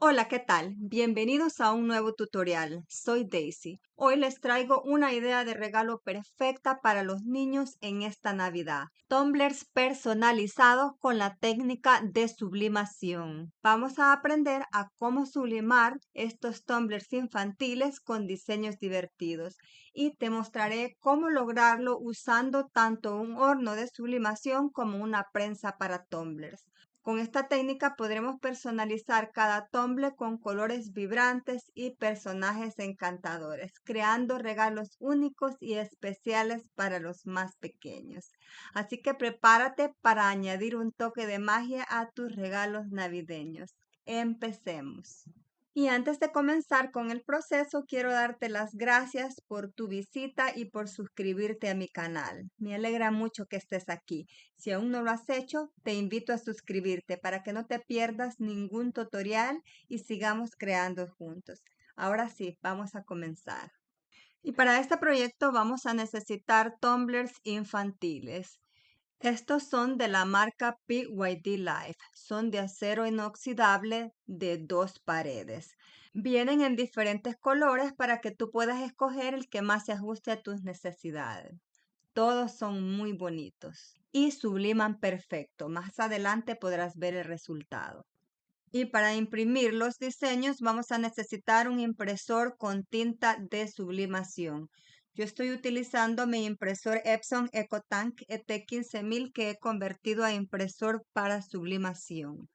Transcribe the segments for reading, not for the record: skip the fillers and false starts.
Hola, ¿qué tal? Bienvenidos a un nuevo tutorial. Soy Daisy. Hoy les traigo una idea de regalo perfecta para los niños en esta Navidad. Tumblers personalizados con la técnica de sublimación. Vamos a aprender a cómo sublimar estos tumblers infantiles con diseños divertidos y te mostraré cómo lograrlo usando tanto un horno de sublimación como una prensa para tumblers. Con esta técnica podremos personalizar cada tumblr con colores vibrantes y personajes encantadores, creando regalos únicos y especiales para los más pequeños. Así que prepárate para añadir un toque de magia a tus regalos navideños. Empecemos. Y antes de comenzar con el proceso, quiero darte las gracias por tu visita y por suscribirte a mi canal. Me alegra mucho que estés aquí. Si aún no lo has hecho, te invito a suscribirte para que no te pierdas ningún tutorial y sigamos creando juntos. Ahora sí, vamos a comenzar. Y para este proyecto vamos a necesitar tumblers infantiles. Estos son de la marca BYD Life. Son de acero inoxidable de 2 paredes. Vienen en diferentes colores para que tú puedas escoger el que más se ajuste a tus necesidades. Todos son muy bonitos y subliman perfecto. Más adelante podrás ver el resultado. Y para imprimir los diseños vamos a necesitar un impresor con tinta de sublimación. Yo estoy utilizando mi impresor Epson EcoTank ET15000 que he convertido a impresor para sublimación.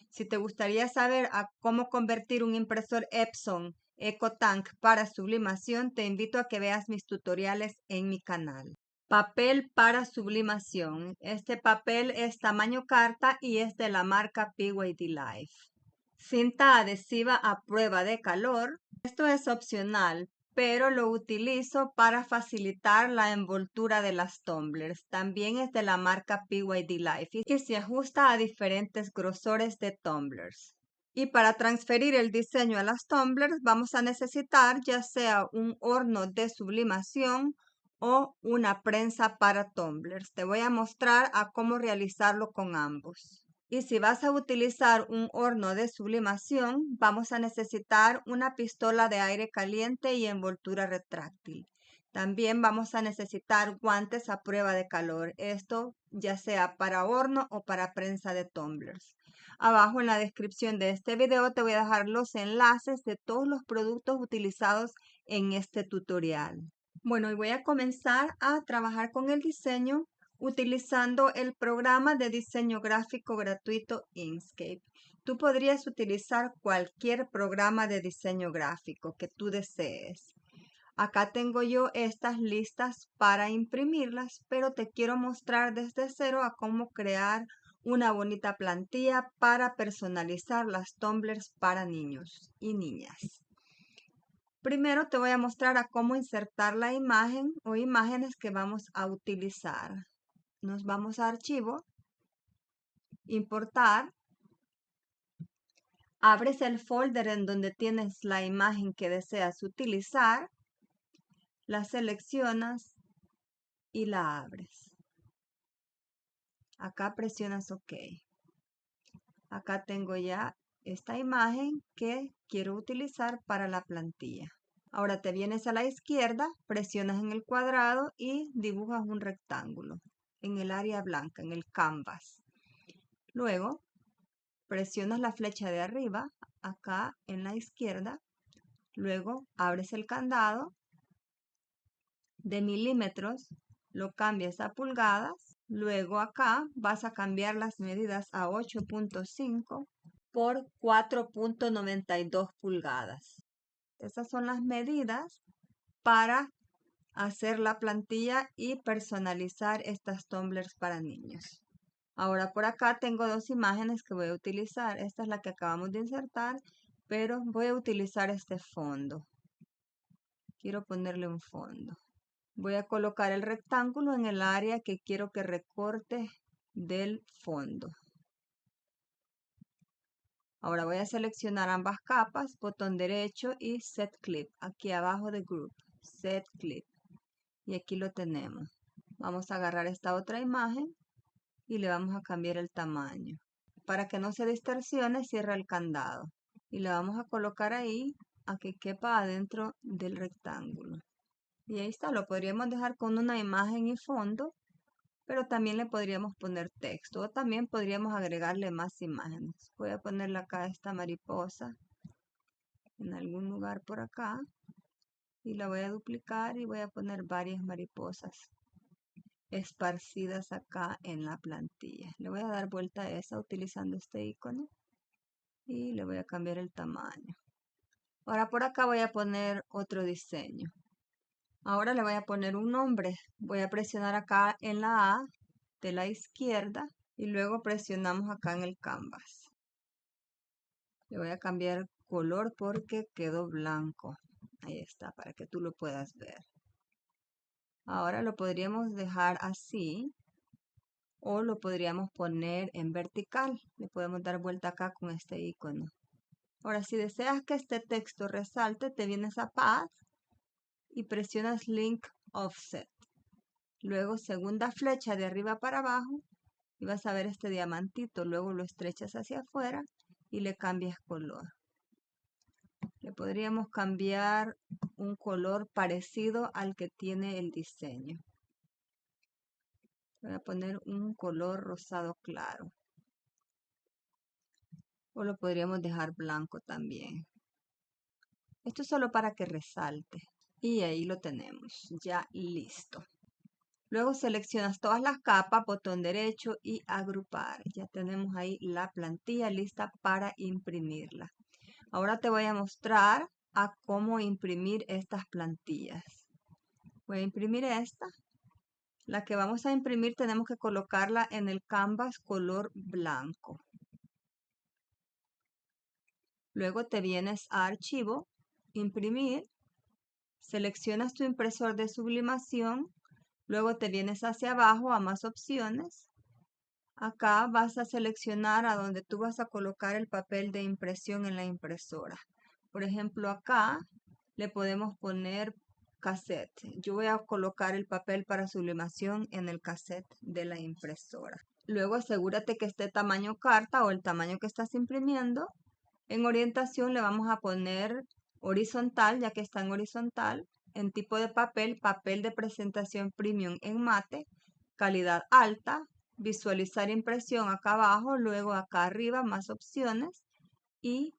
Si te gustaría saber cómo convertir un impresor Epson EcoTank para sublimación, te invito a que veas mis tutoriales en mi canal. Papel para sublimación. Este papel es tamaño carta y es de la marca BYD Life. Cinta adhesiva a prueba de calor. Esto es opcional, pero lo utilizo para facilitar la envoltura de las tumblers. También es de la marca BYD Life y se ajusta a diferentes grosores de tumblers. Y para transferir el diseño a las tumblers vamos a necesitar ya sea un horno de sublimación o una prensa para tumblers. Te voy a mostrar a cómo realizarlo con ambos. Y si vas a utilizar un horno de sublimación, vamos a necesitar una pistola de aire caliente y envoltura retráctil. También vamos a necesitar guantes a prueba de calor. Esto ya sea para horno o para prensa de tumblers. Abajo en la descripción de este video te voy a dejar los enlaces de todos los productos utilizados en este tutorial. Bueno, y voy a comenzar a trabajar con el diseño utilizando el programa de diseño gráfico gratuito Inkscape. Tú podrías utilizar cualquier programa de diseño gráfico que tú desees. Acá tengo yo estas listas para imprimirlas, pero te quiero mostrar desde cero a cómo crear una bonita plantilla para personalizar las tumblers para niños y niñas. Primero te voy a mostrar a cómo insertar la imagen o imágenes que vamos a utilizar. Nos vamos a Archivo, Importar. Abres el folder en donde tienes la imagen que deseas utilizar. La seleccionas y la abres. Acá presionas OK. Acá tengo ya esta imagen que quiero utilizar para la plantilla. Ahora te vienes a la izquierda, presionas en el cuadrado y dibujas un rectángulo en el área blanca, en el canvas. Luego, presionas la flecha de arriba, acá en la izquierda. Luego, abres el candado de milímetros, lo cambias a pulgadas. Luego acá vas a cambiar las medidas a 8.5 por 4.92 pulgadas. Esas son las medidas para hacer la plantilla y personalizar estas tumblers para niños. Ahora por acá tengo dos imágenes que voy a utilizar. Esta es la que acabamos de insertar, pero voy a utilizar este fondo. Quiero ponerle un fondo. Voy a colocar el rectángulo en el área que quiero que recorte del fondo. Ahora voy a seleccionar ambas capas, botón derecho y Set Clip. Aquí abajo de Group, Set Clip. Y aquí lo tenemos. Vamos a agarrar esta otra imagen y le vamos a cambiar el tamaño. Para que no se distorsione, cierra el candado. y la vamos a colocar ahí a que quepa adentro del rectángulo. Y ahí está, lo podríamos dejar con una imagen y fondo, pero también le podríamos poner texto o también podríamos agregarle más imágenes. Voy a ponerle acá esta mariposa en algún lugar por acá y la voy a duplicar y voy a poner varias mariposas esparcidas acá en la plantilla. Le voy a dar vuelta a esa utilizando este icono y le voy a cambiar el tamaño. Ahora por acá voy a poner otro diseño. Ahora le voy a poner un nombre. Voy a presionar acá en la A de la izquierda y luego presionamos acá en el canvas. Le voy a cambiar color porque quedó blanco. Ahí está, para que tú lo puedas ver. Ahora lo podríamos dejar así o lo podríamos poner en vertical. Le podemos dar vuelta acá con este icono. Ahora, si deseas que este texto resalte, te vienes a Path y presionas Link Offset. Luego, segunda flecha de arriba para abajo y vas a ver este diamantito. Luego lo estrechas hacia afuera y le cambias color. Le podríamos cambiar un color parecido al que tiene el diseño. Voy a poner un color rosado claro. O lo podríamos dejar blanco también. Esto es solo para que resalte. Y ahí lo tenemos, ya listo. Luego seleccionas todas las capas, botón derecho y agrupar. Ya tenemos ahí la plantilla lista para imprimirla. Ahora te voy a mostrar a cómo imprimir estas plantillas. Voy a imprimir esta. La que vamos a imprimir tenemos que colocarla en el canvas color blanco. Luego te vienes a archivo, imprimir, seleccionas tu impresor de sublimación, luego te vienes hacia abajo a más opciones. Acá vas a seleccionar a donde tú vas a colocar el papel de impresión en la impresora. Por ejemplo, acá le podemos poner cassette. Yo voy a colocar el papel para sublimación en el cassette de la impresora. Luego asegúrate que esté tamaño carta o el tamaño que estás imprimiendo. En orientación le vamos a poner horizontal, ya que está en horizontal. En tipo de papel, papel de presentación premium en mate, calidad alta, visualizar impresión acá abajo, luego acá arriba más opciones y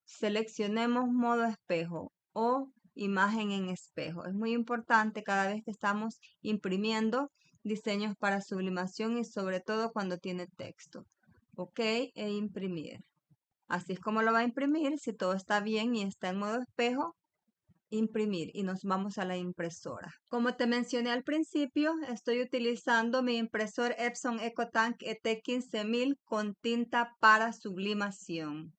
seleccionemos modo espejo o imagen en espejo. Es muy importante cada vez que estamos imprimiendo diseños para sublimación y sobre todo cuando tiene texto. Ok, e imprimir. Así es como lo va a imprimir. Si todo está bien y está en modo espejo, imprimir y nos vamos a la impresora. Como te mencioné al principio, estoy utilizando mi impresor Epson EcoTank ET15000 con tinta para sublimación.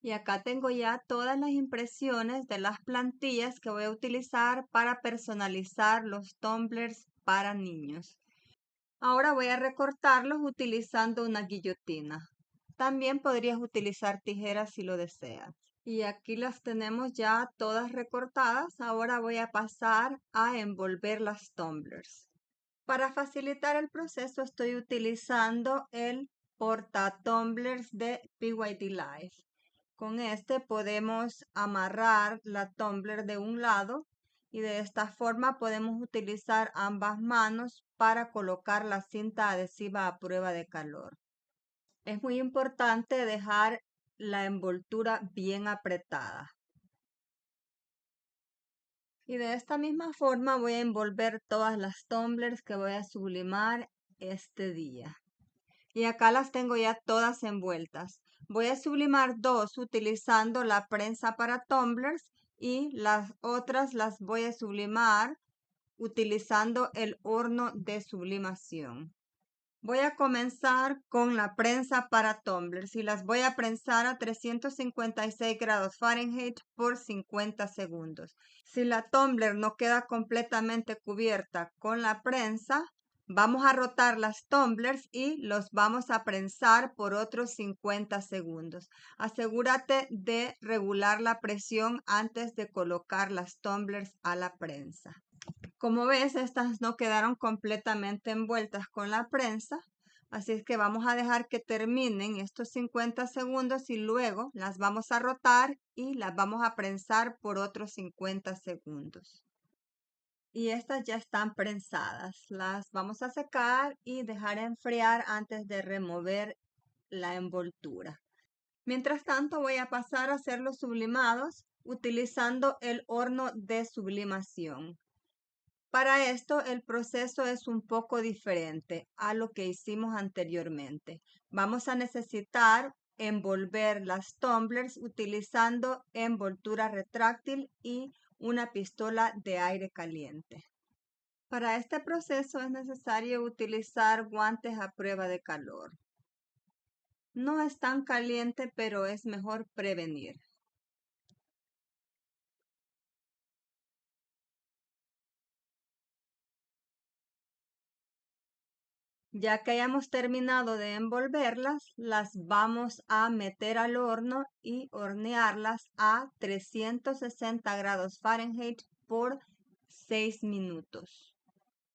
Y acá tengo ya todas las impresiones de las plantillas que voy a utilizar para personalizar los tumblers para niños. Ahora voy a recortarlos utilizando una guillotina. También podrías utilizar tijeras si lo deseas. Y aquí las tenemos ya todas recortadas. Ahora voy a pasar a envolver las tumblers. Para facilitar el proceso estoy utilizando el porta tumblers de BYD Life. Con este podemos amarrar la tumbler de un lado y de esta forma podemos utilizar ambas manos para colocar la cinta adhesiva a prueba de calor. Es muy importante dejar la envoltura bien apretada. Y de esta misma forma voy a envolver todas las tumblers que voy a sublimar este día. Y acá las tengo ya todas envueltas. Voy a sublimar dos utilizando la prensa para tumblers y las otras las voy a sublimar utilizando el horno de sublimación. Voy a comenzar con la prensa para tumblers y las voy a prensar a 356 grados Fahrenheit por 50 segundos. Si la tumbler no queda completamente cubierta con la prensa, vamos a rotar las tumblers y los vamos a prensar por otros 50 segundos. Asegúrate de regular la presión antes de colocar las tumblers a la prensa. Como ves, estas no quedaron completamente envueltas con la prensa. Así es que vamos a dejar que terminen estos 50 segundos y luego las vamos a rotar y las vamos a prensar por otros 50 segundos. Y estas ya están prensadas. Las vamos a secar y dejar enfriar antes de remover la envoltura. Mientras tanto, voy a pasar a hacer los sublimados utilizando el horno de sublimación. Para esto, el proceso es un poco diferente a lo que hicimos anteriormente. Vamos a necesitar envolver las tumblers utilizando envoltura retráctil y una pistola de aire caliente. Para este proceso es necesario utilizar guantes a prueba de calor. No es tan caliente, pero es mejor prevenir. Ya que hayamos terminado de envolverlas, las vamos a meter al horno y hornearlas a 360 grados Fahrenheit por 6 minutos.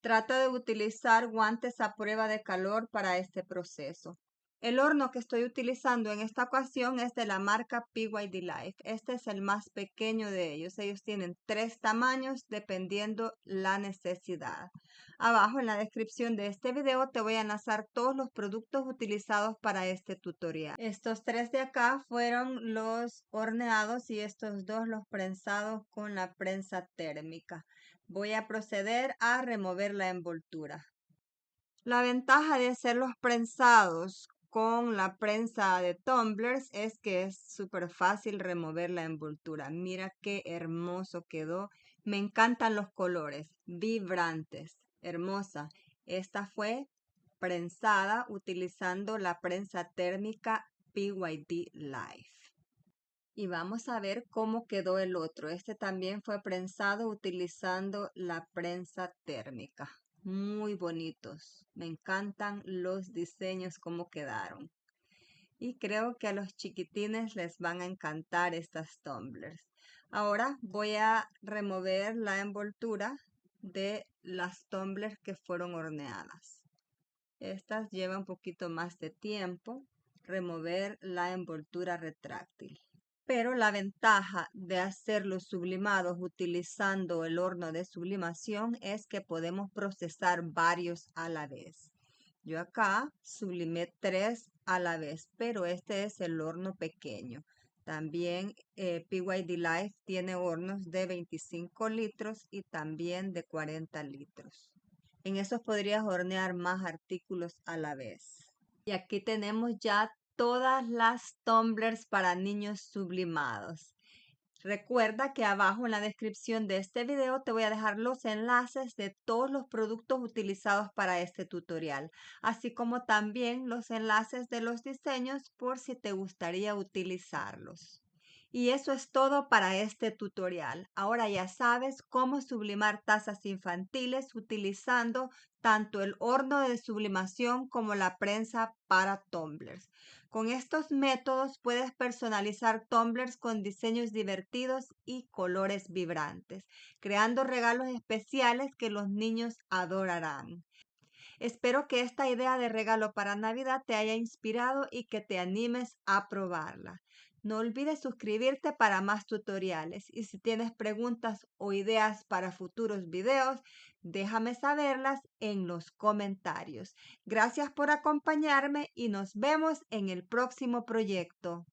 Trata de utilizar guantes a prueba de calor para este proceso. El horno que estoy utilizando en esta ocasión es de la marca BYD Life. Este es el más pequeño de ellos. Ellos tienen 3 tamaños dependiendo la necesidad. Abajo en la descripción de este video te voy a enlazar todos los productos utilizados para este tutorial. Estos 3 de acá fueron los horneados y estos 2 los prensados con la prensa térmica. Voy a proceder a remover la envoltura. La ventaja de hacer los prensados con la prensa de tumblers es que es súper fácil remover la envoltura. Mira qué hermoso quedó. Me encantan los colores, vibrantes, hermosa. Esta fue prensada utilizando la prensa térmica BYD Life. Y vamos a ver cómo quedó el otro. Este también fue prensado utilizando la prensa térmica. Muy bonitos. Me encantan los diseños, cómo quedaron. Y creo que a los chiquitines les van a encantar estas tumblers. Ahora voy a remover la envoltura de las tumblers que fueron horneadas. Estas llevan un poquito más de tiempo. Remover la envoltura retráctil. Pero la ventaja de hacer los sublimados utilizando el horno de sublimación es que podemos procesar varios a la vez. Yo acá sublimé 3 a la vez, pero este es el horno pequeño. También BYD Life tiene hornos de 25 litros y también de 40 litros. En esos podrías hornear más artículos a la vez. Y aquí tenemos ya todas las tumblers para niños sublimados. Recuerda que abajo en la descripción de este video te voy a dejar los enlaces de todos los productos utilizados para este tutorial, así como también los enlaces de los diseños por si te gustaría utilizarlos. Y eso es todo para este tutorial. Ahora ya sabes cómo sublimar tazas infantiles utilizando tanto el horno de sublimación como la prensa para tumblers. Con estos métodos puedes personalizar tumblers con diseños divertidos y colores vibrantes, creando regalos especiales que los niños adorarán. Espero que esta idea de regalo para Navidad te haya inspirado y que te animes a probarla. No olvides suscribirte para más tutoriales y si tienes preguntas o ideas para futuros videos, déjame saberlas en los comentarios. Gracias por acompañarme y nos vemos en el próximo proyecto.